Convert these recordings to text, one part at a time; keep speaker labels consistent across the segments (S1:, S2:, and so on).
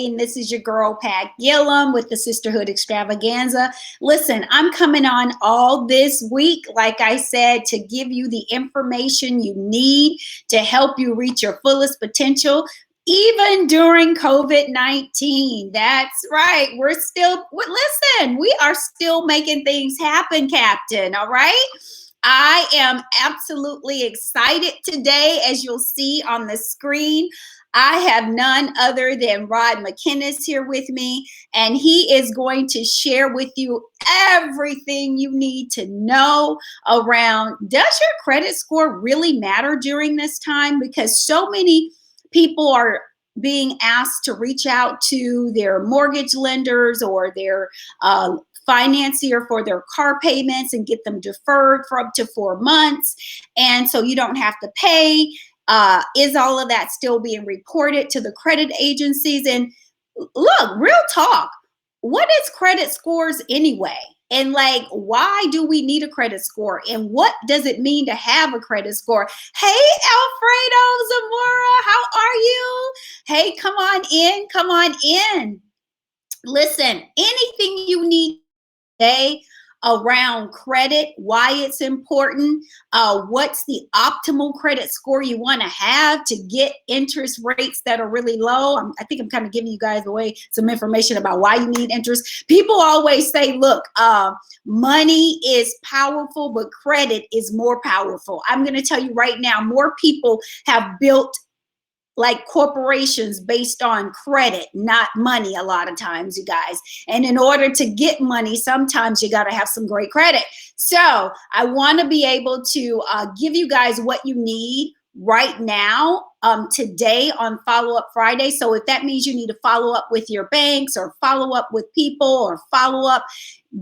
S1: And this is your girl, Pat Gillum, with the Sisterhood Extravaganza. Listen, I'm coming on all this week, like I said, to give you the information you need to help you reach your fullest potential, even during COVID-19. That's right. We are still making things happen, Captain. All right. I am absolutely excited today, as you'll see on the screen. I have none other than Rod McKinnis here with me, and he is going to share with you everything you need to know around, does your credit score really matter during this time? Because so many people are being asked to reach out to their mortgage lenders or their financier for their car payments and get them deferred for up to 4 months. And so you don't have to pay. Is all of that still being reported to the credit agencies? And look, real talk, what is credit scores anyway? And like, why do we need a credit score? And what does it mean to have a credit score? Hey, Alfredo Zamora, how are you? Hey, come on in, come on in. Listen, anything you need today around credit, why it's important, what's the optimal credit score you want to have to get interest rates that are really low. I think I'm kind of giving you guys away some information about why you need interest. People always say, look, money is powerful, but credit is more powerful. I'm going to tell you right now, more people have built like corporations based on credit, not money a lot of times, you guys. And in order to get money, sometimes you got to have some great credit. So I want to be able to give you guys what you need right now, today on Follow Up Friday. So if that means you need to follow up with your banks or follow up with people or follow up,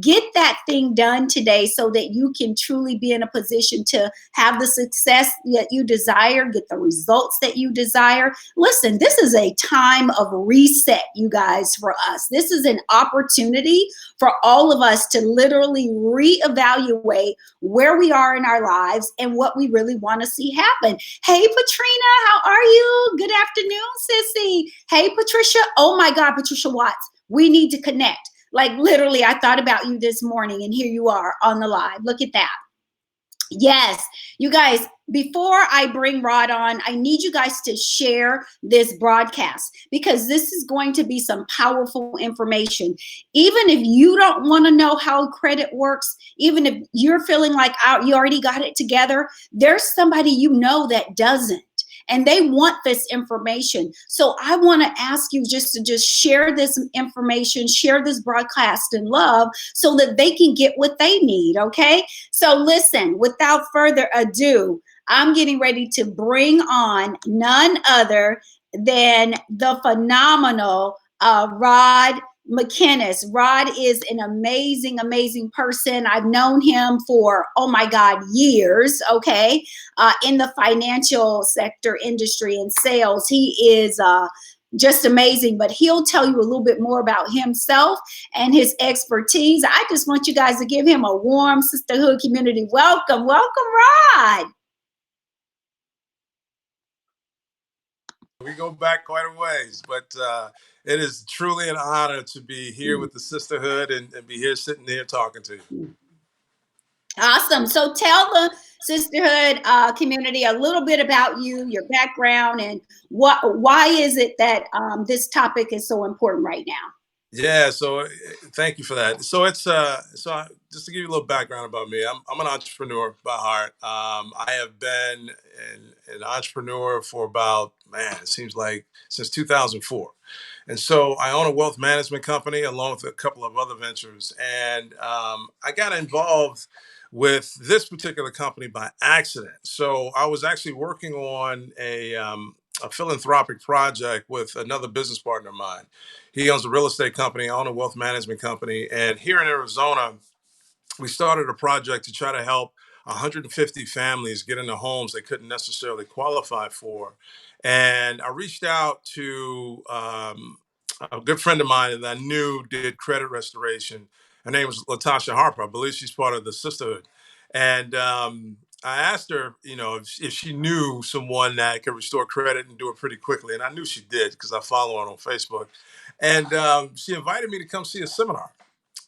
S1: get that thing done today so that you can truly be in a position to have the success that you desire, get the results that you desire. Listen, this is a time of reset, you guys, for us. This is an opportunity for all of us to literally reevaluate where we are in our lives and what we really want to see happen. Hey, Patrina, how are you? Good afternoon, sissy. Hey, Patricia. Oh my God, Patricia Watts, we need to connect. Like literally, I thought about you this morning and here you are on the live. Look at that. Yes, you guys, before I bring Rod on, I need you guys to share this broadcast because this is going to be some powerful information. Even if you don't want to know how credit works, even if you're feeling like you already got it together, there's somebody you know that doesn't. And they want this information. So I want to ask you just to share this information, share this broadcast in love so that they can get what they need, okay? So listen, without further ado, I'm getting ready to bring on none other than the phenomenal Rod McKinnis. Rod is an amazing, amazing person. I've known him for, oh my God, years, okay, in the financial sector industry and sales. He is just amazing, but he'll tell you a little bit more about himself and his expertise. I just want you guys to give him a warm sisterhood community welcome. Welcome, Rod.
S2: We go back quite a ways, but it is truly an honor to be here with the sisterhood and be here sitting here talking to you.
S1: Awesome. So tell the sisterhood community a little bit about you, your background, and why is it that this topic is so important right now?
S2: Yeah, so thank you for that. So it's just to give you a little background about me. I'm an entrepreneur by heart. I have been an entrepreneur for about, man, it seems like since 2004. And so I own a wealth management company along with a couple of other ventures. And I got involved with this particular company by accident. So I was actually working on a philanthropic project with another business partner of mine. He owns a real estate company, I own a wealth management company. And here in Arizona, we started a project to try to help 150 families get into homes they couldn't necessarily qualify for. And I reached out to a good friend of mine that I knew did credit restoration. Her name was Latasha Harper. I believe she's part of the sisterhood. And I asked her, if she knew someone that could restore credit and do it pretty quickly, and I knew she did because I follow her on Facebook. And she invited me to come see a seminar,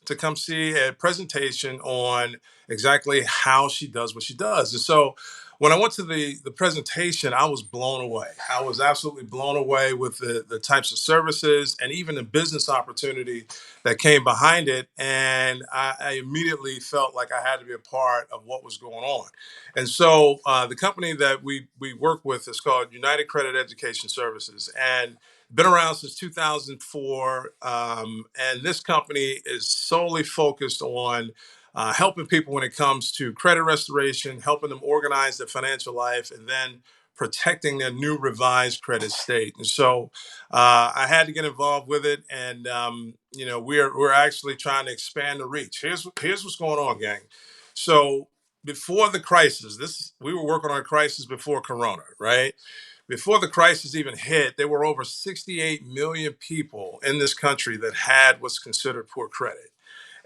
S2: to come see a presentation on exactly how she does what she does. And so when I went to the presentation, I was blown away. I was absolutely blown away with the types of services and even the business opportunity that came behind it. And I immediately felt like I had to be a part of what was going on. And so the company that we work with is called United Credit Education Services. And been around since 2004, and this company is solely focused on helping people when it comes to credit restoration, helping them organize their financial life, and then protecting their new revised credit state. And so I had to get involved with it, and we're actually trying to expand the reach. Here's what's going on, gang. So before the crisis, we were working on a crisis before Corona, right? Before the crisis even hit, there were over 68 million people in this country that had what's considered poor credit.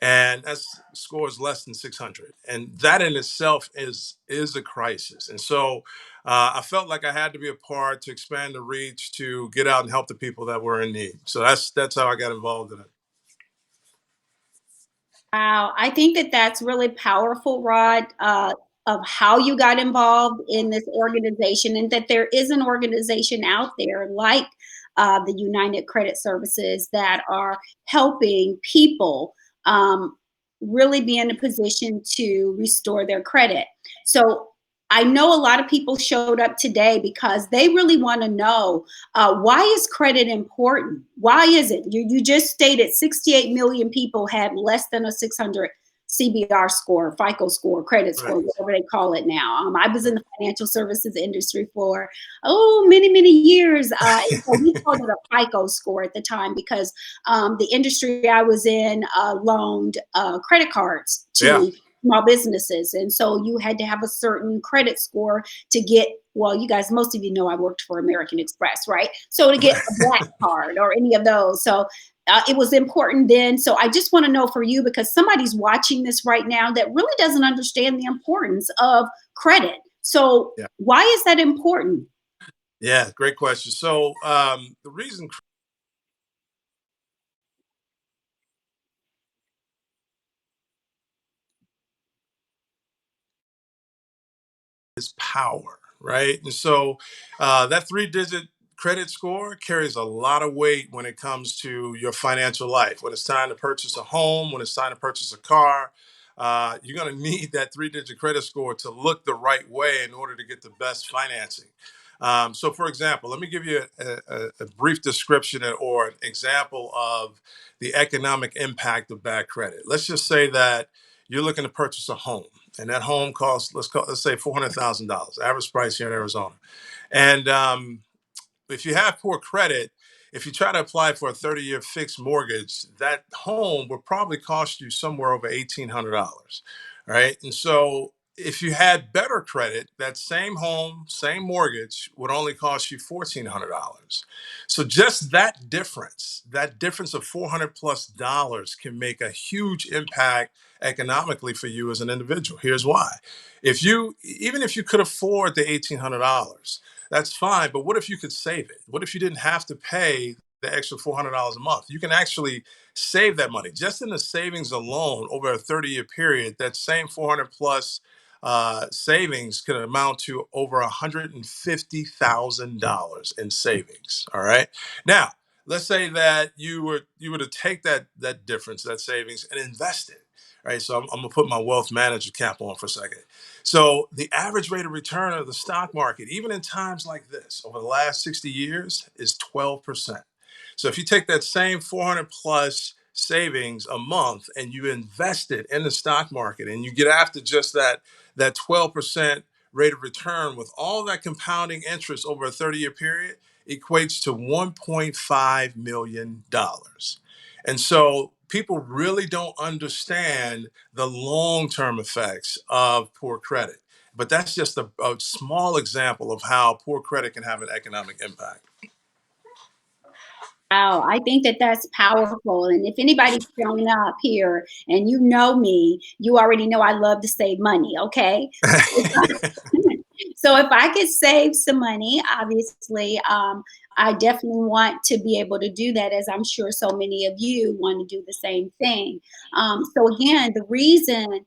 S2: And that scores less than 600. And that in itself is a crisis. And so I felt like I had to be a part to expand the reach to get out and help the people that were in need. So that's how I got involved in it.
S1: Wow, I think that that's really powerful, Rod, of how you got involved in this organization, and that there is an organization out there like the United Credit Services that are helping people really be in a position to restore their credit. So I know a lot of people showed up today because they really want to know, why is credit important? Why is it? You just stated 68 million people had less than a 600 CBR score, FICO score, credit
S2: Right.
S1: score, whatever they call it now. I was in the financial services industry for, many, many years. And so we called it a FICO score at the time because the industry I was in loaned credit cards
S2: Yeah.
S1: to small businesses. And so you had to have a certain credit score to get, well, you guys, most of you know I worked for American Express, right? So to get a black card or any of those. So it was important then. So I just want to know for you, because somebody's watching this right now that really doesn't understand the importance of credit. So
S2: Yeah.
S1: why is that important?
S2: Yeah. Great question. So the reason is power, right? And so that three-digit credit score carries a lot of weight when it comes to your financial life. When it's time to purchase a home, when it's time to purchase a car, you're going to need that three-digit credit score to look the right way in order to get the best financing. So, for example, let me give you a brief description or an example of the economic impact of bad credit. Let's just say that you're looking to purchase a home, and that home costs, let's say $400,000, average price here in Arizona. And if you have poor credit, if you try to apply for a 30-year fixed mortgage, that home will probably cost you somewhere over $1,800, right? And so if you had better credit, that same home, same mortgage would only cost you $1,400. So just that difference of 400 plus dollars can make a huge impact economically for you as an individual. Here's why. Even if you could afford the $1,800, that's fine. But what if you could save it? What if you didn't have to pay the extra $400 a month? You can actually save that money just in the savings alone over a 30-year period. That same 400 plus savings could amount to over $150,000 in savings. All right. Now, let's say that you were to take that difference, that savings, and invest it. Right. So I'm gonna put my wealth manager cap on for a second. So the average rate of return of the stock market, even in times like this, over the last 60 years, is 12%. So if you take that same 400 plus savings a month and you invest it in the stock market and you get after just that 12% rate of return with all that compounding interest over a 30-year period, equates to $1.5 million. And so people really don't understand the long term effects of poor credit. But that's just a small example of how poor credit can have an economic impact.
S1: Wow, I think that that's powerful. And if anybody's showing up here and you know me, you already know I love to save money. Okay. So if I could save some money, obviously, I definitely want to be able to do that, as I'm sure so many of you want to do the same thing. So again, the reason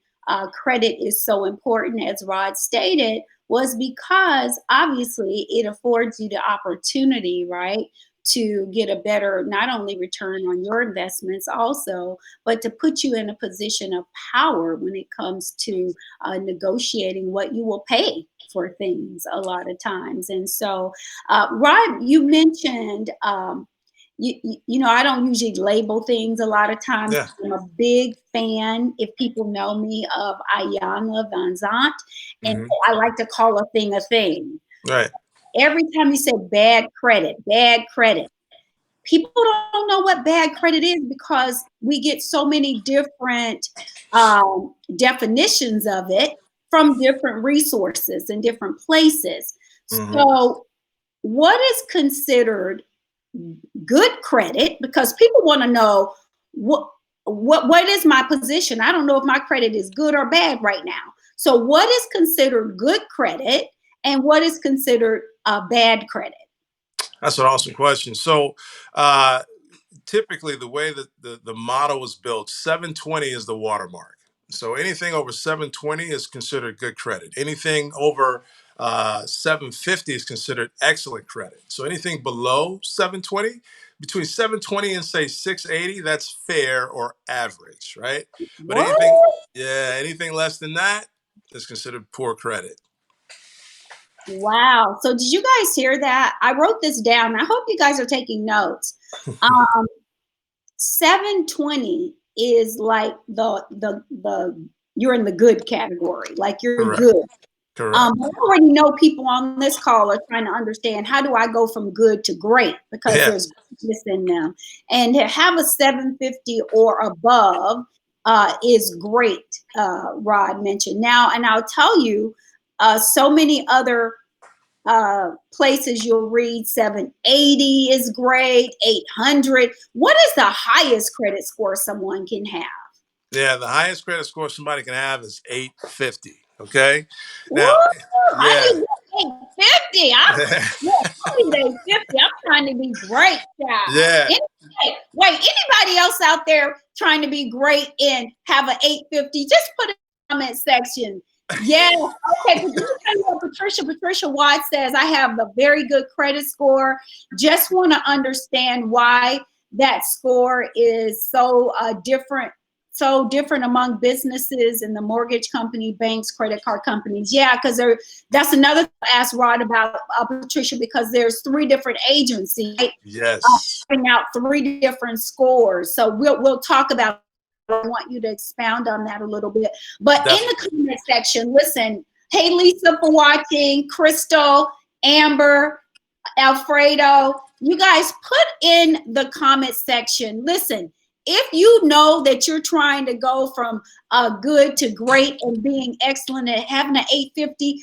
S1: credit is so important, as Rod stated, was because obviously it affords you the opportunity, right, to get a better not only return on your investments also, but to put you in a position of power when it comes to negotiating what you will pay for things a lot of times. And so, Rod, you mentioned, I don't usually label things a lot of times.
S2: Yeah.
S1: I'm a big fan, if people know me, of Ayana Van Zant, and
S2: Hmm.
S1: I like to call a thing a thing.
S2: Right.
S1: Every time you say bad credit, people don't know what bad credit is because we get so many different definitions of it from different resources and different places.
S2: Hmm.
S1: So, what is considered good credit? Because people want to know what is my position. I don't know if my credit is good or bad right now. So, what is considered good credit, and what is considered bad credit?
S2: That's an awesome question. So, uh, typically the way that the model was built, 720 is the watermark. So anything over 720 is considered good credit. Anything over 750 is considered excellent credit. So anything below 720, between 720 and say 680, that's fair or average, right? But
S1: What?
S2: anything, yeah, anything less than that is considered poor credit.
S1: Wow. So did you guys hear that? I wrote this down. I hope you guys are taking notes. Um, 720 is like the you're in the good category, like you're
S2: Correct.
S1: good.
S2: Correct.
S1: I already know people on this call are trying to understand, how do I go from good to great, because there's
S2: Yes.
S1: goodness in them. And to have a 750 or above is great, Rod mentioned. Now, and I'll tell you, so many other places you'll read 780 is great, 800. What is the highest credit score someone can have?
S2: Yeah, the highest credit score somebody can have is 850. Okay.
S1: Woo!
S2: Now,
S1: I
S2: yeah.
S1: need 850. I need 850. I'm trying to be great, child.
S2: Yeah.
S1: Wait, anybody else out there trying to be great and have an 850? Just put it in the comment section. Yeah. Okay. But let me tell you what Patricia Watts says. I have a very good credit score. Just want to understand why that score is so different among businesses and the mortgage company, banks, credit card companies. Yeah, because that's another thing I asked Rod about, Patricia, because there's three different agencies, right,
S2: Yes.
S1: putting out three different scores. So we'll talk about. I want you to expound on that a little bit. But in the
S2: Definitely.
S1: comment section, listen. Hey, Lisa, for watching. Crystal, Amber, Alfredo, you guys put in the comment section. Listen, if you know that you're trying to go from good to great and being excellent at having an 850,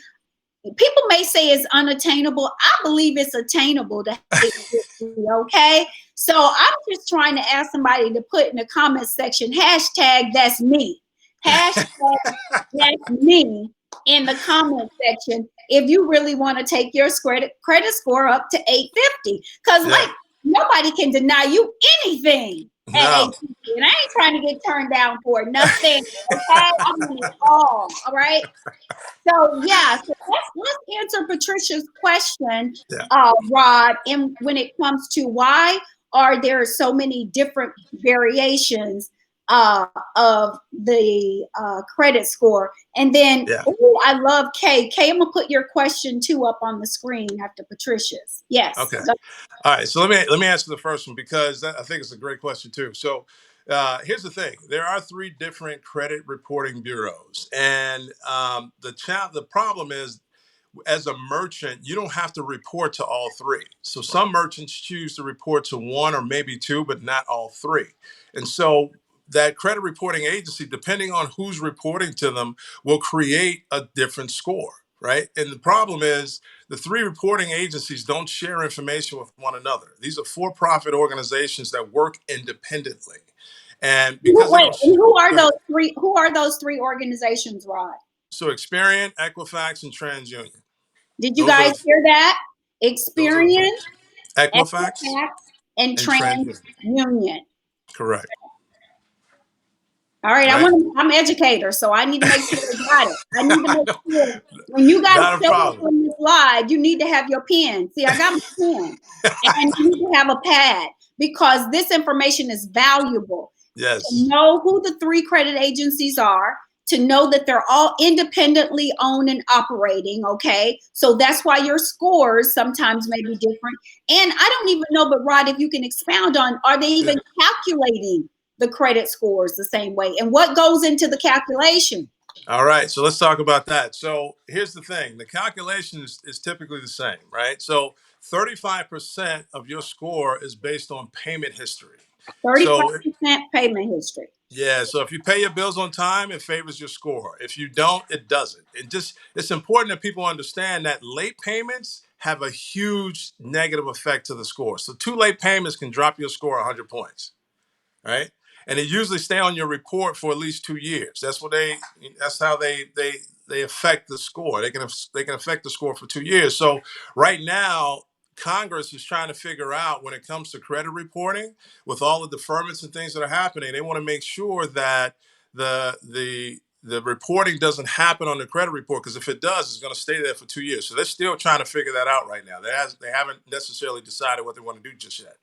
S1: people may say it's unattainable. I believe it's attainable to 850, okay? So I'm just trying to ask somebody to put in the comment section, hashtag that's me. Hashtag that's me in the comment section if you really want to take your credit score up to 850. Because
S2: Yeah.
S1: like, nobody can deny you anything at
S2: No.
S1: 850. And I ain't trying to get turned down for nothing. Okay. I mean it all right. So yeah, so let's answer Patricia's question,
S2: Yeah.
S1: Rod, in when it comes to why are there so many different variations of the credit score. And then,
S2: Yeah.
S1: ooh, I love Kay. Kay, I'm gonna put your question too up on the screen after Patricia's. Yes.
S2: Okay. All right. So let me answer the first one because I think it's a great question too. So here's the thing: there are three different credit reporting bureaus, and the problem is, as a merchant, you don't have to report to all three. So some merchants choose to report to one or maybe two, but not all three. And so that credit reporting agency, depending on who's reporting to them, will create a different score, right? And the problem is the three reporting agencies don't share information with one another. These are for-profit organizations that work independently. And because they
S1: Wait,
S2: don't,
S1: and who are
S2: go ahead.
S1: those three? Who are those three organizations, Rod?
S2: So Experian, Equifax, and TransUnion.
S1: Did you
S2: Those are
S1: guys
S2: the
S1: hear that?
S2: those are the three.
S1: Experience,
S2: Equifax
S1: Equifax, and
S2: and TransUnion.
S1: TransUnion.
S2: Correct.
S1: All right,
S2: Right?
S1: I'm an educator, so I need to make sure I got it. I need to make sure when you guys
S2: Not a
S1: show up
S2: problem.
S1: on this slide, you need to have your pen. See, I got my pen, and you need to have a pad because this information is valuable. To
S2: Yes.
S1: know who the three credit agencies are, to know that they're all independently owned and operating, okay? So that's why your scores sometimes may be different. And I don't even know, but Rod, if you can expound on, are they even calculating the credit scores the same way? And what goes into the calculation?
S2: All right, so let's talk about that. So here's the thing. The calculation is typically the same, right? So 35% of your score is based on payment history. So
S1: 35% payment history.
S2: yeah, so if you pay your bills on time, it favors your score. If you don't, it doesn't. It's important that people understand that late payments have a huge negative effect to the score. So two late payments can drop your score 100 points, right? And they usually stay on your report for at least 2 years. That's how they affect the score. They can affect the score for 2 years. So right now, Congress is trying to figure out when it comes to credit reporting, with all the deferments and things that are happening, they want to make sure that the reporting doesn't happen on the credit report, because if it does, it's going to stay there for 2 years. So they're still trying to figure that out right now. They haven't necessarily decided what they want to do just yet.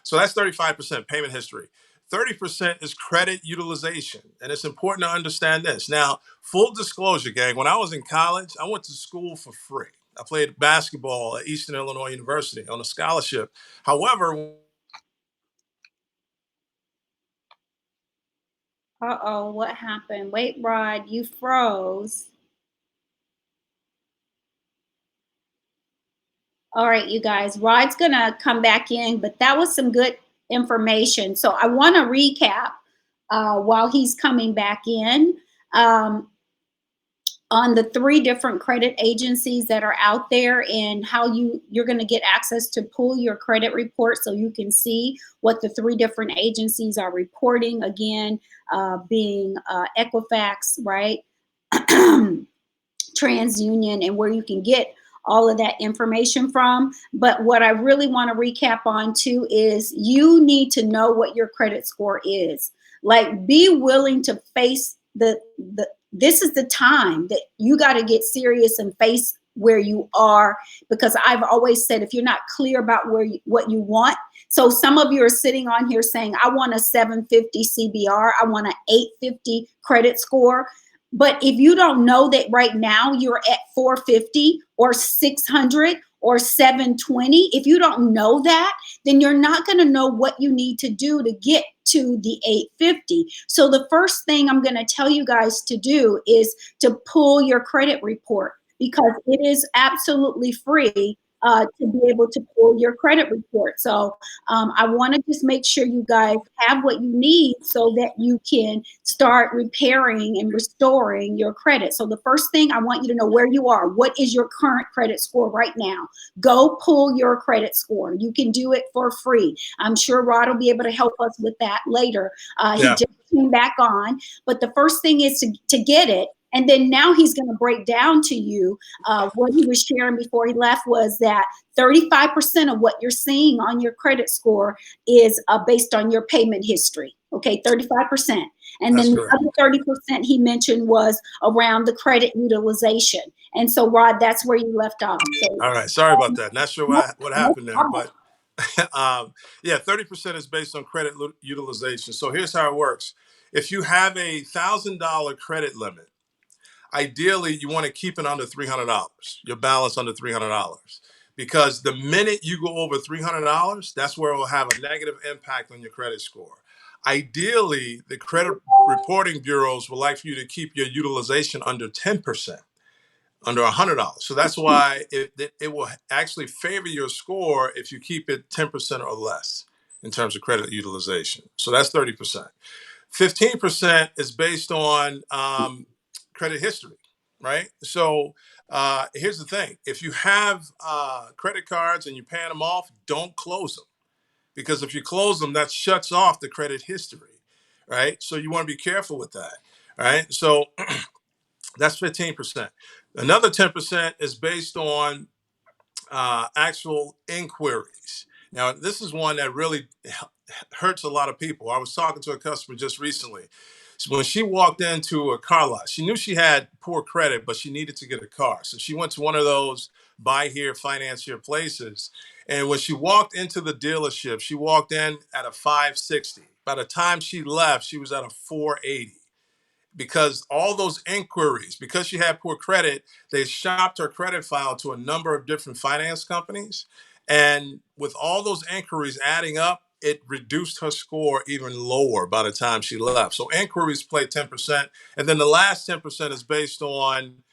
S2: So that's 35% payment history. 30% is credit utilization. And it's important to understand this. Now, full disclosure, gang, when I was in college, I went to school for free. I played basketball at Eastern Illinois University on a scholarship. However,
S1: Uh-oh, what happened? Wait, Rod, you froze. All right, you guys, Rod's gonna come back in, but that was some good information. So I want to recap while he's coming back in um, on the three different credit agencies that are out there and how you're going to get access to pull your credit report so you can see what the three different agencies are reporting. Again, being Equifax, right? TransUnion, and where you can get all of that information from. But what I really want to recap on too is you need to know what your credit score is. Like, be willing to face the this is the time that you got to get serious and face where you are, because I've always said if you're not clear about what you want. So some of you are sitting on here saying, I want a 750 CBR, I want an 850 credit score. But if you don't know that right now you're at 450 or 600 or 720, if you don't know that, then you're not going to know what you need to do to get to the 850. So the first thing I'm going to tell you guys to do is to pull your credit report, because it is absolutely free to be able to pull your credit report. So I want to just make sure you guys have what you need so that you can start repairing and restoring your credit. So the first thing, I want you to know where you are. What is your current credit score right now? Go pull your credit score. You can do it for free. I'm sure Rod will be able to help us with that later. He just came back on. But the first thing is to get it. And then now he's going to break down to you what he was sharing before he left was that 35% of what you're seeing on your credit score is based on your payment history. Okay, 35%. And
S2: that's
S1: then
S2: correct.
S1: the other 30% he mentioned was around the credit utilization. And so, Rod, that's where you left off. So,
S2: All right, sorry about that. Not sure what happened there, but yeah, 30% is based on credit utilization. So here's how it works. If you have $1,000 credit limit, ideally you want to keep it under $300, your balance under $300, because the minute you go over $300, that's where it will have a negative impact on your credit score. Ideally, the credit reporting bureaus would like for you to keep your utilization under 10%, under $100. So that's why it will actually favor your score if you keep it 10% or less in terms of credit utilization. So that's 30%. 15% is based on credit history, right? So Here's the thing: if you have credit cards and you're paying them off, don't close them, because if you close them, that shuts off the credit history, right? So you want to be careful with that, right? So that's 15%. Another 10% is based on actual inquiries. Now, this is one that really hurts a lot of people. I was talking to a customer just recently. So when she walked into a car lot, she knew she had poor credit, but she needed to get a car. So she went to one of those buy here, finance here places. And when she walked into the dealership, she walked in at a 560. By the time she left, she was at a 480, because all those inquiries, because she had poor credit, they shopped her credit file to a number of different finance companies. And with all those inquiries adding up, it reduced her score even lower by the time she left. So inquiries play 10%. And then the last 10% is based on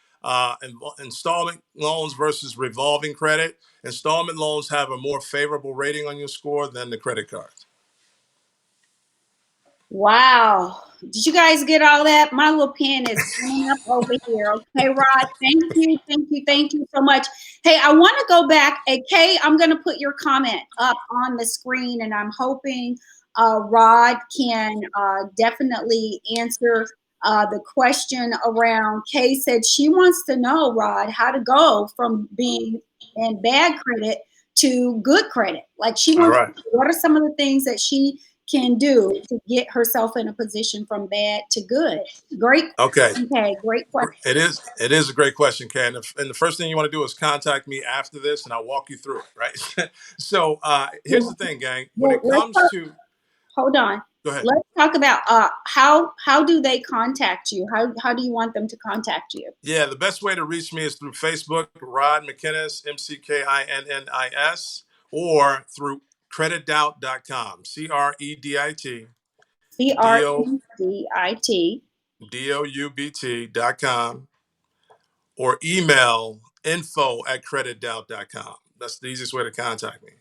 S2: installment loans versus revolving credit. Installment loans have a more favorable rating on your score than the credit cards.
S1: Wow. Did you guys get all that? My little pen is coming up over here. Okay, Rod. Thank you. Thank you. Thank you so much. Hey, I want to go back. Hey, Kay, I'm going to put your comment up on the screen, and I'm hoping Rod can definitely answer the question around. Kay said she wants to know, Rod, how to go from being in bad credit to good credit. Like, she
S2: All
S1: wants,
S2: right.
S1: what are some of the things that she can do to get herself in a position from bad to good? Great.
S2: Okay.
S1: Okay, great question.
S2: It is a great question, Ken. And the first thing you want to do is contact me after this, and I'll walk you through it. Right. So here's the thing, gang. When
S1: Well,
S2: it comes to,
S1: hold on.
S2: go ahead.
S1: Let's talk about how do they contact you? How do you want them to contact you?
S2: Yeah, the best way to reach me is through Facebook, Rod McKinnis, McKinnis, or through creditdoubt.com, CreditDoubt, DOUBT.com, or email info@creditdoubt.com. That's the easiest way to contact me.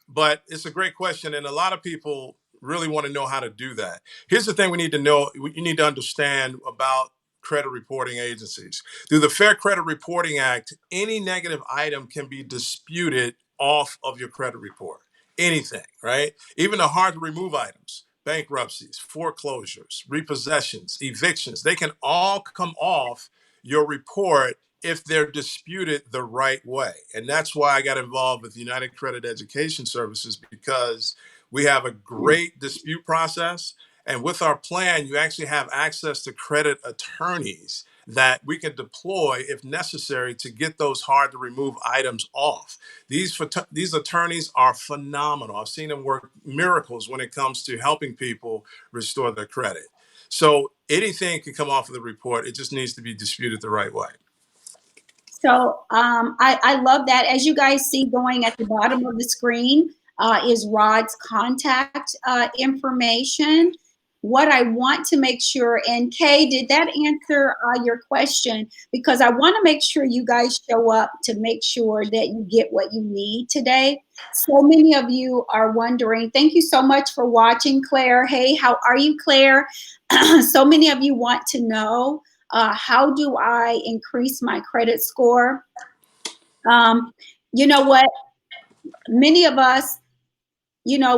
S2: But it's a great question, and a lot of people really want to know how to do that. Here's the thing: we need to know, you need to understand about credit reporting agencies. Through the Fair Credit Reporting Act, any negative item can be disputed off of your credit report. Anything, right? Even the hard to remove items, bankruptcies, foreclosures, repossessions, evictions, they can all come off your report if they're disputed the right way. And that's why I got involved with United Credit Education Services, because we have a great dispute process. And with our plan, you actually have access to credit attorneys that we can deploy if necessary to get those hard to remove items off. These attorneys are phenomenal. I've seen them work miracles when it comes to helping people restore their credit. So anything can come off of the report. It just needs to be disputed the right way.
S1: So I love that. As you guys see going at the bottom of the screen is Rod's contact information. What I want to make sure, and Kay, did that answer your question? Because I want to make sure you guys show up to make sure that you get what you need today. So many of you are wondering. Thank you so much for watching, Claire. Hey, how are you, Claire? So many of you want to know, how do I increase my credit score? You know what? Many of us,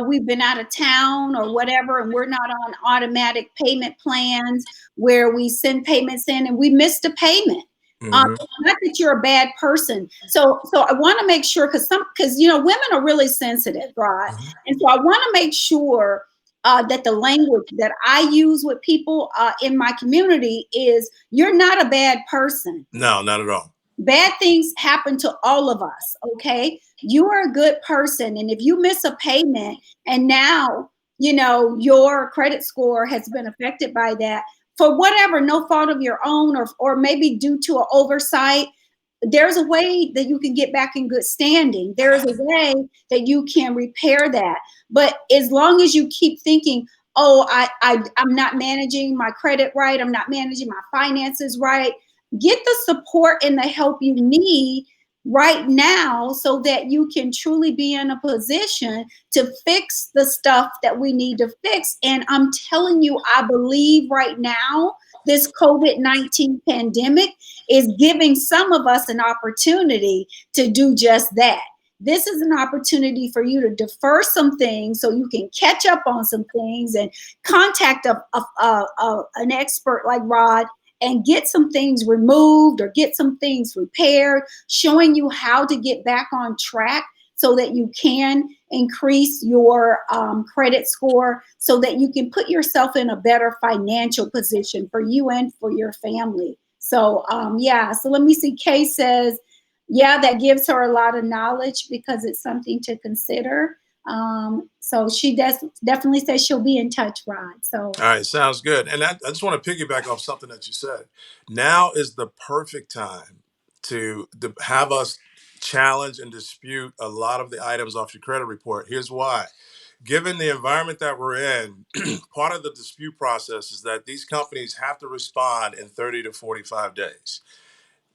S1: we've been out of town or whatever, and we're not on automatic payment plans where we send payments in and we missed a payment.
S2: Mm-hmm.
S1: Not that you're a bad person. So I want to make sure, because women are really sensitive, right?
S2: Mm-hmm.
S1: And so I want to make sure that the language that I use with people in my community is, you're not a bad person.
S2: No, not at all.
S1: Bad things happen to all of us, okay? You are a good person, and if you miss a payment and now, your credit score has been affected by that, for whatever, no fault of your own, or maybe due to an oversight, there's a way that you can get back in good standing. There is a way that you can repair that. But as long as you keep thinking, oh, I'm not managing my credit right, I'm not managing my finances right, get the support and the help you need right now so that you can truly be in a position to fix the stuff that we need to fix. And I'm telling you, I believe right now this COVID-19 pandemic is giving some of us an opportunity to do just that. This is an opportunity for you to defer some things so you can catch up on some things and contact an expert like Rod and get some things removed or get some things repaired, showing you how to get back on track so that you can increase your credit score so that you can put yourself in a better financial position for you and for your family. So yeah, so let me see. Kay says, yeah, that gives her a lot of knowledge because it's something to consider. So she definitely says she'll be in touch, Rod. So
S2: All right, sounds good. And I just want to piggyback off something that you said. Now is the perfect time to have us challenge and dispute a lot of the items off your credit report. Here's why. Given the environment that we're in, part of the dispute process is that these companies have to respond in 30 to 45 days.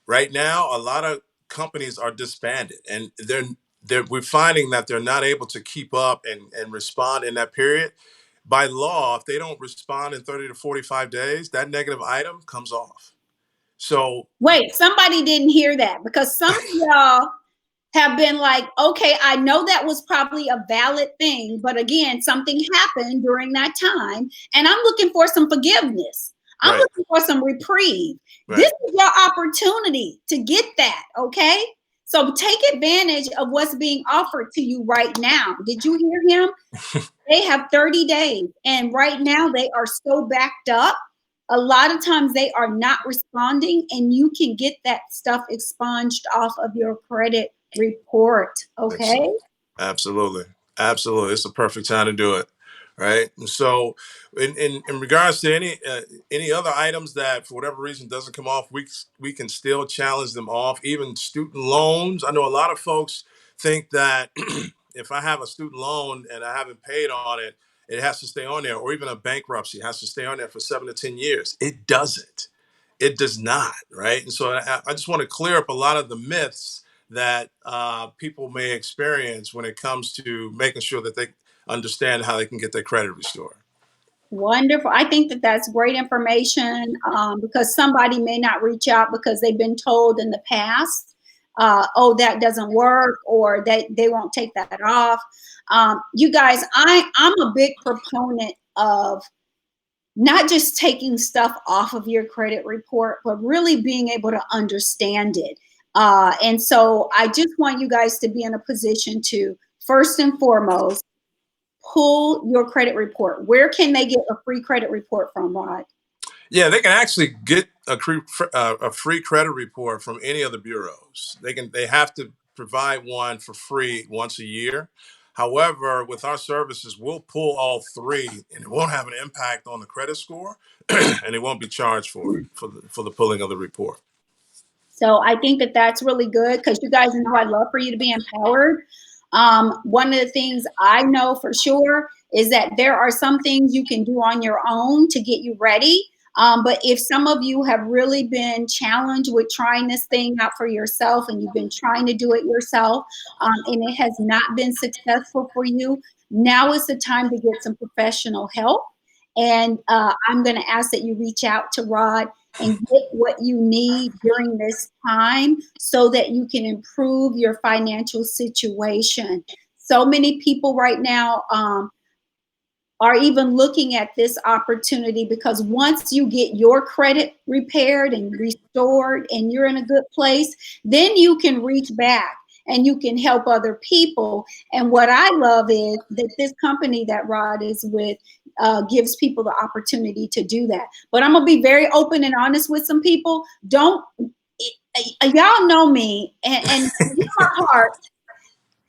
S2: Right now, a lot of companies are disbanded, and we're finding that they're not able to keep up and respond in that period. By law, if they don't respond in 30 to 45 days, that negative item comes off. So
S1: wait, somebody didn't hear that because some of y'all have been like, okay, I know that was probably a valid thing, but again, something happened during that time, and I'm looking for some forgiveness. I'm
S2: right,
S1: looking for some reprieve. This
S2: right.
S1: is your opportunity to get that, okay? So take advantage of what's being offered to you right now. Did you hear him? They have 30 days, and right now they are so backed up. A lot of times they are not responding, and you can get that stuff expunged off of your credit report. Okay.
S2: Absolutely. Absolutely. It's a perfect time to do it. Right. And so in regards to any other items that for whatever reason doesn't come off, we can still challenge them off. Even student loans. I know a lot of folks think that if I have a student loan and I haven't paid on it, it has to stay on there, or even a bankruptcy has to stay on there for 7 to 10 years. It doesn't. It does not, right? And so I just want to clear up a lot of the myths that people may experience when it comes to making sure that they understand how they can get their credit restored.
S1: Wonderful. I think that that's great information because somebody may not reach out because they've been told in the past, oh, that doesn't work, or they won't take that off. You guys, I'm a big proponent of not just taking stuff off of your credit report, but really being able to understand it. And so I just want you guys to be in a position to, first and foremost, pull your credit report. Where can they get a free credit report from, Rod?
S2: Yeah, they can actually get a free credit report from any of the bureaus. They have to provide one for free once a year. However, with our services, we'll pull all three, and it won't have an impact on the credit score, and it won't be charged for it for the pulling of the report.
S1: So I think that that's really good because you guys know I'd love for you to be empowered. One of the things I know for sure is that there are some things you can do on your own to get you ready. But if some of you have really been challenged with trying this thing out for yourself and you've been trying to do it yourself and it has not been successful for you, now is the time to get some professional help. And I'm going to ask that you reach out to Rod and get what you need during this time so that you can improve your financial situation. So many people right now are even looking at this opportunity because once you get your credit repaired and restored and you're in a good place, then you can reach back and you can help other people. And what I love is that this company that Rod is with gives people the opportunity to do that. But I'm gonna be very open and honest with some people. Y'all know me, and in my heart,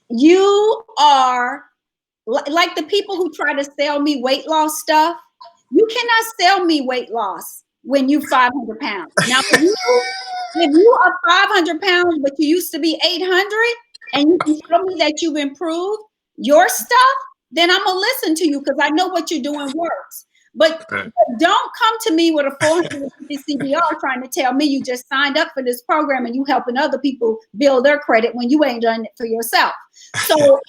S1: you are like the people who try to sell me weight loss stuff. You cannot sell me weight loss when you 500 pounds. Now, if you are 500 pounds, but you used to be 800, and you can show me that you've improved your stuff, then I'm gonna listen to you because I know what you're doing works. But
S2: Right.
S1: don't come to me with a 450 CDR trying to tell me you just signed up for this program and you helping other people build their credit when you ain't done it for yourself. So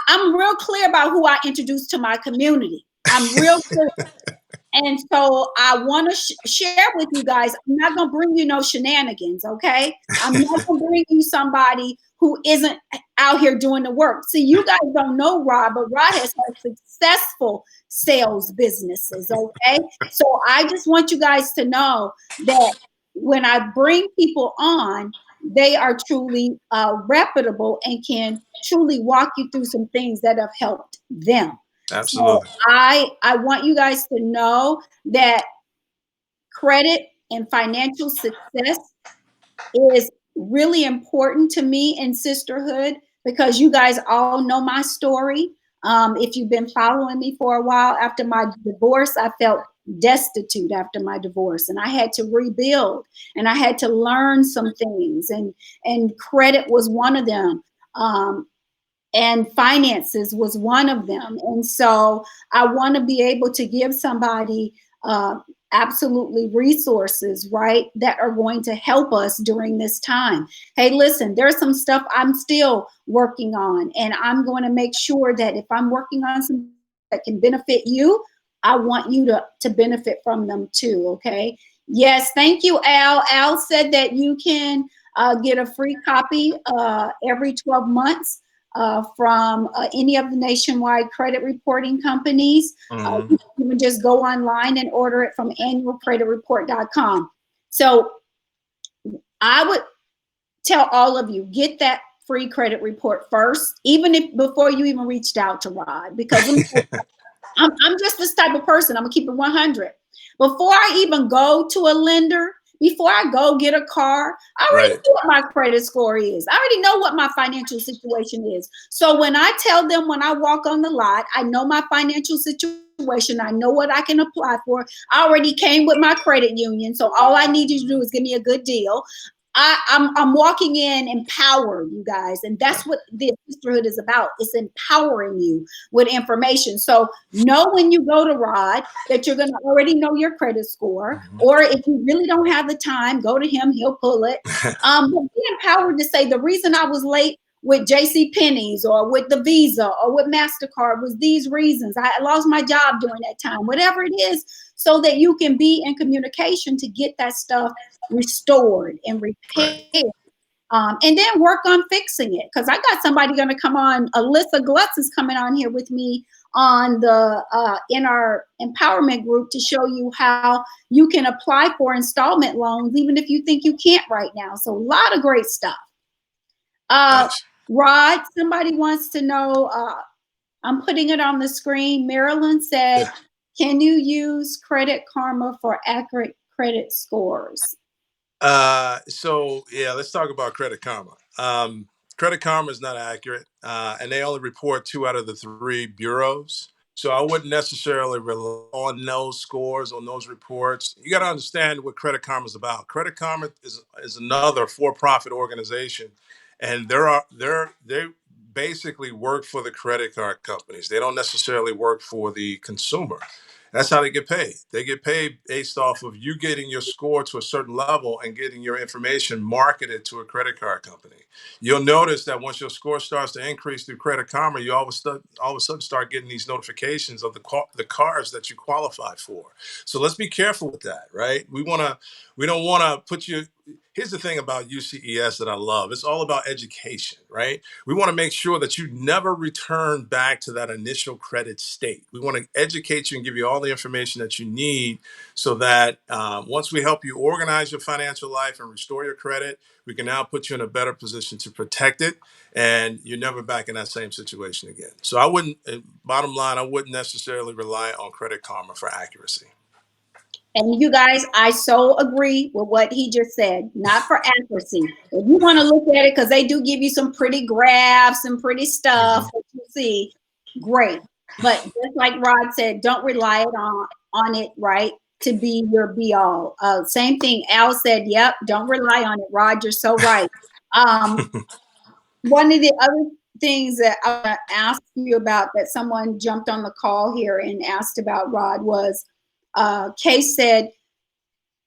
S1: I'm real clear about who I introduce to my community. I'm real clear. And so I want to share with you guys, I'm not going to bring you no shenanigans, okay? I'm not going to bring you somebody who isn't out here doing the work. See, you guys don't know Rod, but Rod has had successful sales businesses, okay? So I just want you guys to know that when I bring people on, they are truly reputable and can truly walk you through some things that have helped them. So
S2: Absolutely.
S1: I want you guys to know that credit and financial success is really important to me in sisterhood because you guys all know my story. If you've been following me for a while, after my divorce, I felt destitute after my divorce, and I had to rebuild, and I had to learn some things, and credit was one of them. And finances was one of them. And so I want to be able to give somebody absolutely resources, right, that are going to help us during this time. Hey, listen, there's some stuff I'm still working on, and I'm going to make sure that if I'm working on something that can benefit you, I want you to benefit from them too, okay? Yes, thank you, Al. Al said that you can get a free copy every 12 months from any of the nationwide credit reporting companies.
S2: Mm-hmm.
S1: You can just go online and order it from annualcreditreport.com. So I would tell all of you, get that free credit report first, even if before you even reached out to Rod, because I'm just this type of person. I'm gonna keep it 100. Before I even go to a lender, before I go get a car, I already
S2: Right.
S1: know what my credit score is. I already know what my financial situation is. So when I tell them when I walk on the lot, I know my financial situation. I know what I can apply for. I already came with my credit union. So all I need you to do is give me a good deal. I'm walking in empowered, you guys, and that's what the sisterhood is about. It's empowering you with information. So know when you go to Rod that you're going to already know your credit score, or if you really don't have the time, go to him. He'll pull it. But be empowered to say the reason I was late with JC Penney's or with the Visa or with MasterCard was these reasons. I lost my job during that time, whatever it is, so that you can be in communication to get that stuff restored and repaired.
S2: Right.
S1: And then work on fixing it. Because I got somebody going to come on. Alyssa Glutz is coming on here with me on the in our empowerment group to show you how you can apply for installment loans, even if you think you can't right now. So a lot of great stuff.
S2: Nice.
S1: Rod, somebody wants to know. I'm putting it on the screen. Marilyn said,
S2: Yeah.
S1: "Can you use Credit Karma for accurate credit scores?"
S2: So yeah, let's talk about Credit Karma. Credit Karma is not accurate, and they only report 2 out of the 3 bureaus. So I wouldn't necessarily rely on those scores, on those reports. You got to understand what Credit Karma is about. Credit Karma is another for-profit organization, and they basically work for the credit card companies. They don't necessarily work for the consumer. That's how they get paid. They get paid based off of you getting your score to a certain level and getting your information marketed to a credit card company. You'll notice that once your score starts to increase through Credit Karma, you all of a sudden start getting these notifications of the cars that you qualify for. So let's be careful with that, right? We don't want to put you. Here's the thing about UCES that I love. It's all about education, right? We want to make sure that you never return back to that initial credit state. We want to educate you and give you all the information that you need so that once we help you organize your financial life and restore your credit, we can now put you in a better position to protect it, and you're never back in that same situation again. So I wouldn't, bottom line, I wouldn't necessarily rely on Credit Karma for accuracy.
S1: And you guys, I so agree with what he just said, not for accuracy. If you want to look at it, because they do give you some pretty graphs and pretty stuff that you see, great. But just like Rod said, don't rely on it, right, to be your be all. Same thing, Al said, yep, don't rely on it. Rod, you're so right. One of the other things that I want to ask you about that someone jumped on the call here and asked about, Rod, was Kay said,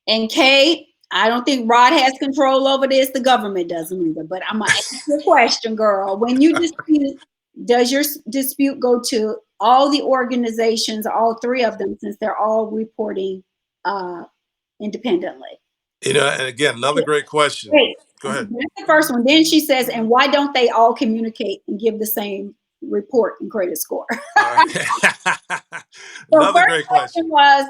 S1: and Kay, I don't think Rod has control over this. The government doesn't either. But I'm going to ask you a question, girl. When you dispute, does your dispute go to all the organizations, all three of them, since they're all reporting independently?
S2: And again, another great question.
S1: Wait,
S2: Go ahead.
S1: that's the first one. Then she says, and why don't they all communicate and give the same report and credit score?
S2: All right. Another great question
S1: was,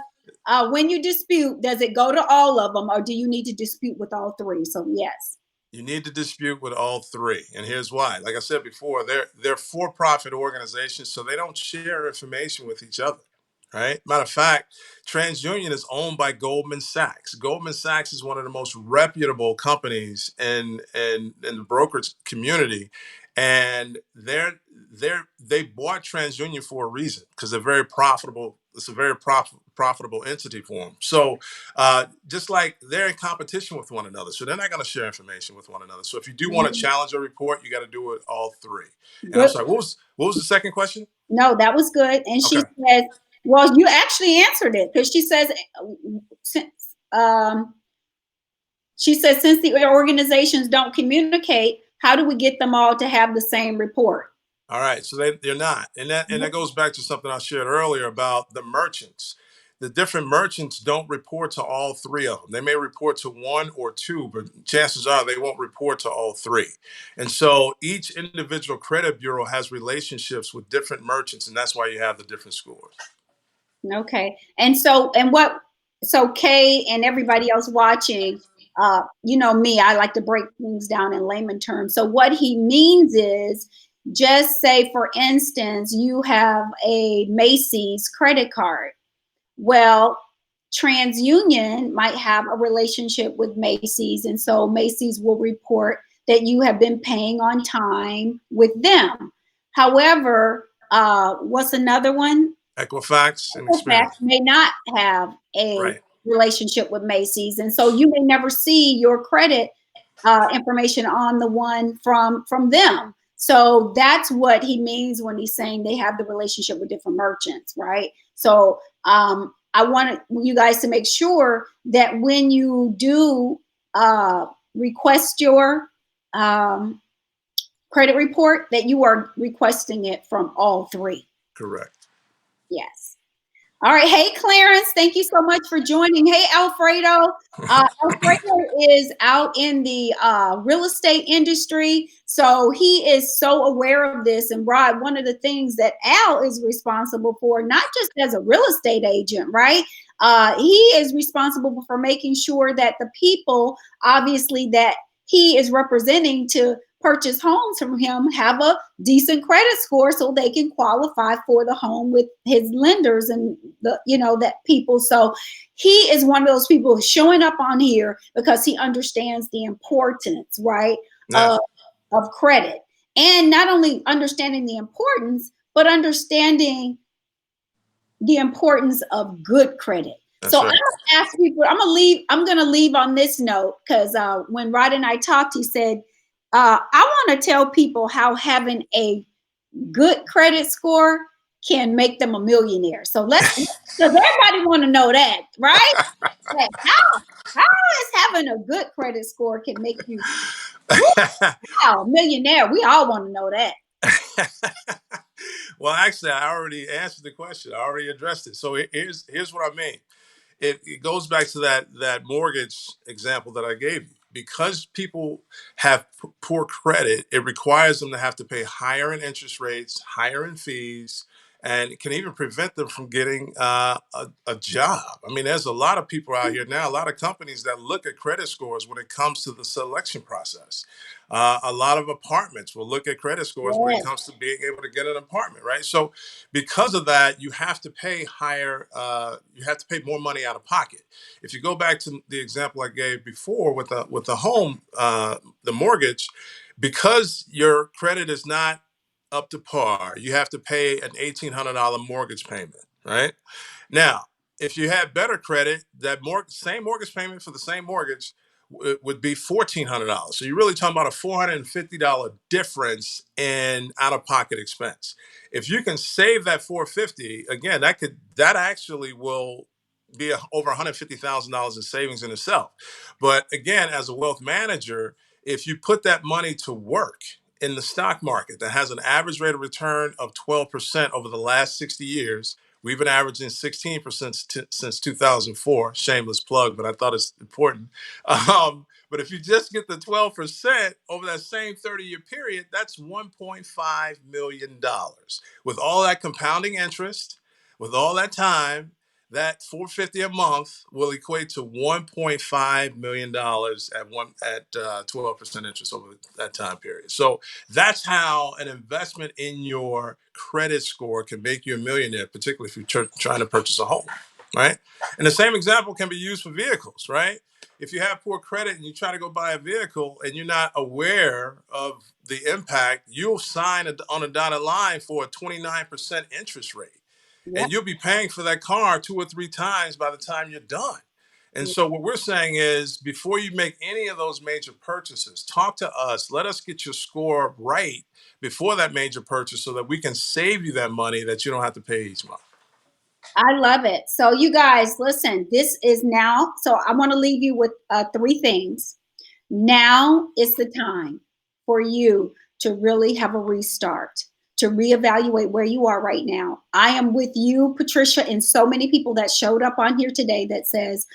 S1: when you dispute, does it go to all of them, or do you need to dispute with all three? So yes.
S2: You need to dispute with all three, and here's why. Like I said before, they're for-profit organizations, so they don't share information with each other. Right? Matter of fact, TransUnion is owned by Goldman Sachs. Goldman Sachs is one of the most reputable companies in the brokerage community, and they bought TransUnion for a reason, because they're very profitable. It's a very profitable entity for them. So just like they're in competition with one another, so they're not going to share information with one another. So if you do want to challenge a report, you got to do it all three. And I'm sorry, what was the second question?
S1: No, that was good. And she says, well, you actually answered it, because she says, since the organizations don't communicate, how do we get them all to have the same report?
S2: All right, so they're not, and that goes back to something I shared earlier about the merchants. The different merchants don't report to all three of them. They may report to one or two, but chances are they won't report to all three. And so each individual credit bureau has relationships with different merchants, and that's why you have the different scores.
S1: Okay, and so Kay and everybody else watching, you know me, I like to break things down in layman terms. So what he means is, just say, for instance, you have a Macy's credit card. Well, TransUnion might have a relationship with Macy's, and so Macy's will report that you have been paying on time with them. However, what's another one?
S2: Equifax and
S1: Equifax
S2: Experian
S1: may not have a relationship with Macy's, and so you may never see your credit information on the one from them. So that's what he means when he's saying they have the relationship with different merchants, right? So I want you guys to make sure that when you do request your credit report, that you are requesting it from all three.
S2: Correct.
S1: Yes. All right. Hey, Clarence, thank you so much for joining. Hey, Alfredo. Alfredo is out in the real estate industry, so he is so aware of this. And Rod, one of the things that Al is responsible for, not just as a real estate agent, right? He is responsible for making sure that the people, obviously, that he is representing to purchase homes from him have a decent credit score, so they can qualify for the home with his lenders and that people. So he is one of those people showing up on here because he understands the importance, right, of credit, and not only understanding the importance, but understanding the importance of good credit. So I'm gonna ask people. I'm gonna leave on this note, because when Rod and I talked, he said, I want to tell people how having a good credit score can make them a millionaire. So because everybody want to know that, right? Like, how is having a good credit score can make you millionaire? We all want to know that.
S2: Well, actually, I already answered the question. I already addressed it. So here's what I mean. It goes back to that mortgage example that I gave you. Because people have poor credit, it requires them to have to pay higher in interest rates, higher in fees, and it can even prevent them from getting a job. I mean, there's a lot of people out here now, a lot of companies that look at credit scores when it comes to the selection process. A lot of apartments will look at credit scores when it comes to being able to get an apartment, right? So because of that, you have to pay higher, you have to pay more money out of pocket. If you go back to the example I gave before with the home, the mortgage, because your credit is not up to par, you have to pay an $1,800 mortgage payment, right? Now, if you had better credit, that same mortgage payment for the same mortgage would be $1,400. So you're really talking about a $450 difference in out-of-pocket expense. If you can save that $450, again, that actually will be over $150,000 in savings in itself. But again, as a wealth manager, if you put that money to work in the stock market that has an average rate of return of 12% over the last 60 years, we've been averaging 16% since 2004. Shameless plug, but I thought it's important. But if you just get the 12% over that same 30-year period, that's $1.5 million. With all that compounding interest, with all that time, that 450 a month will equate to $1.5 million at 12% interest over that time period. So that's how an investment in your credit score can make you a millionaire, particularly if you're trying to purchase a home, right? And the same example can be used for vehicles, right? If you have poor credit and you try to go buy a vehicle and you're not aware of the impact, you'll sign on a dotted line for a 29% interest rate.
S1: Yep.
S2: And you'll be paying for that car 2 or 3 times by the time you're done. And so what we're saying is, before you make any of those major purchases, talk to us. Let us get your score right before that major purchase so that we can save you that money that you don't have to pay each month.
S1: I love it. So you guys, listen, this is now. So I want to leave you with 3 things. Now is the time for you to really have a restart, to reevaluate where you are right now. I am with you, Patricia, and so many people that showed up on here today that says,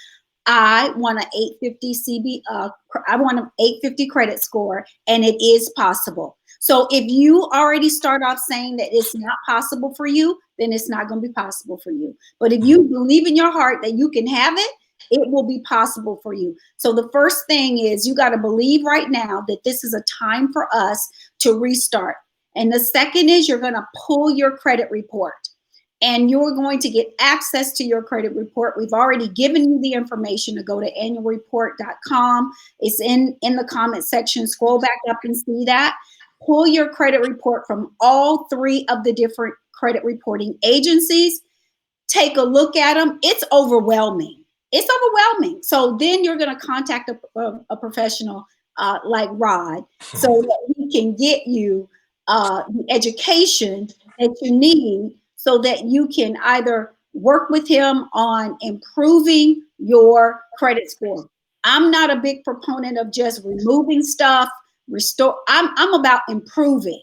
S1: I want an 850 I want an 850 credit score, and it is possible. So if you already start off saying that it's not possible for you, then it's not going to be possible for you. But if you believe in your heart that you can have it, it will be possible for you. So the first thing is you got to believe right now that this is a time for us to restart. And the second is you're going to pull your credit report. And you're going to get access to your credit report. We've already given you the information to go to annualreport.com. It's in the comment section. Scroll back up and see that. Pull your credit report from all 3 of the different credit reporting agencies. Take a look at them. It's overwhelming. It's overwhelming. So then you're going to contact a professional like Rod so that he can get you the education that you need so that you can either work with him on improving your credit score. I'm not a big proponent of just removing stuff, restore. I'm about improving.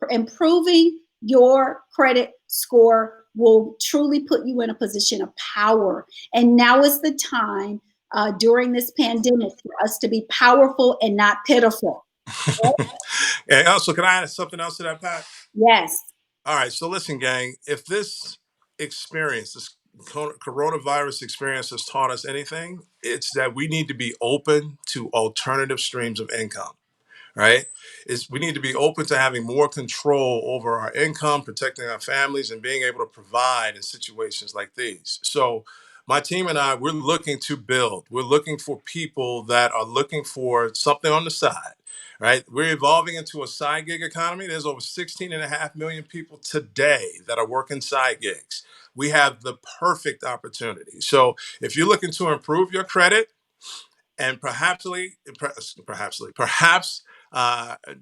S1: Improving your credit score will truly put you in a position of power. And now is the time during this pandemic for us to be powerful and not pitiful.
S2: And also, can I add something else to that, Pat?
S1: Yes.
S2: All right. So listen, gang, if this experience, this coronavirus experience has taught us anything, it's that we need to be open to alternative streams of income. Right? We need to be open to having more control over our income, protecting our families, and being able to provide in situations like these. So my team and I, we're looking to build. We're looking for people that are looking for something on the side, right? We're evolving into a side gig economy. There's over 16.5 million people today that are working side gigs. We have the perfect opportunity. So if you're looking to improve your credit, and perhaps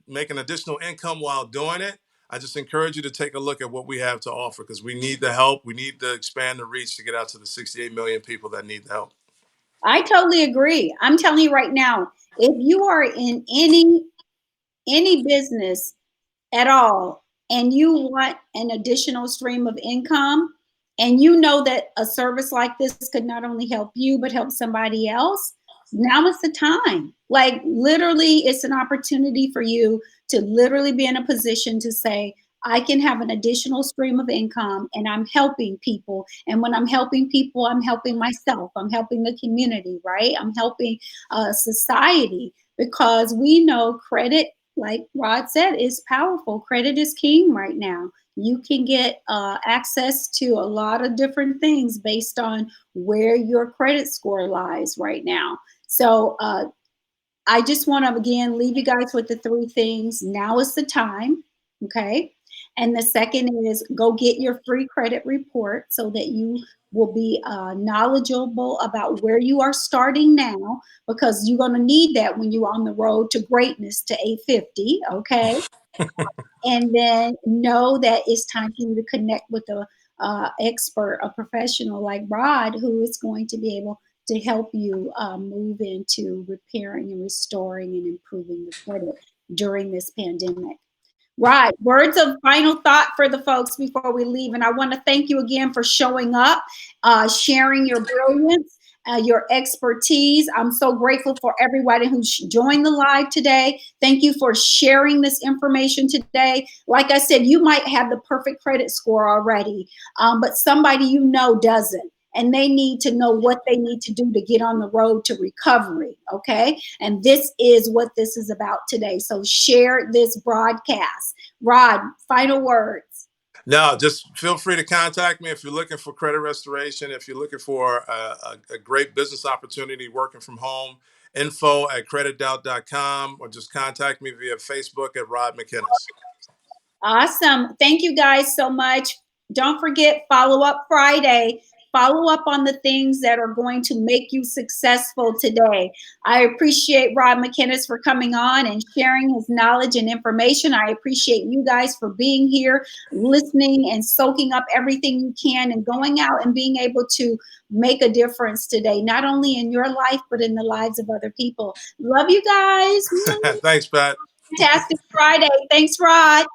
S2: make an additional income while doing it, I just encourage you to take a look at what we have to offer, because we need the help. We need to expand the reach to get out to the 68 million people that need the help.
S1: I totally agree. I'm telling you right now, if you are in any business at all and you want an additional stream of income and you know that a service like this could not only help you but help somebody else, now is the time. Like literally, it's an opportunity for you to literally be in a position to say, I can have an additional stream of income and I'm helping people. And when I'm helping people, I'm helping myself. I'm helping the community, right? I'm helping society, because we know credit, like Rod said, is powerful. Credit is king right now. You can get access to a lot of different things based on where your credit score lies right now. So I just want to, again, leave you guys with the 3 things. Now is the time, okay? And the second is go get your free credit report so that you will be knowledgeable about where you are starting now, because you're going to need that when you're on the road to greatness to 850. Okay. And then know that it's time for you to connect with a expert, a professional like Rod, who is going to be able to help you move into repairing and restoring and improving the credit during this pandemic. Right. Words of final thought for the folks before we leave. And I want to thank you again for showing up, sharing your brilliance, your expertise. I'm so grateful for everybody who joined the live today. Thank you for sharing this information today. Like I said, you might have the perfect credit score already, but somebody you know doesn't. And they need to know what they need to do to get on the road to recovery. Okay. And this is what this is about today. So share this broadcast. Rod, final words.
S2: No, just feel free to contact me if you're looking for credit restoration, if you're looking for a great business opportunity working from home. info@creditdoubt.com, or just contact me via Facebook at Rod McKinnis.
S1: Awesome. Thank you guys so much. Don't forget, follow up Friday. Follow up on the things that are going to make you successful today. I appreciate Rod McKinnis for coming on and sharing his knowledge and information. I appreciate you guys for being here, listening and soaking up everything you can, and going out and being able to make a difference today, not only in your life, but in the lives of other people. Love you guys.
S2: Thanks, Pat.
S1: Fantastic Friday. Thanks, Rod.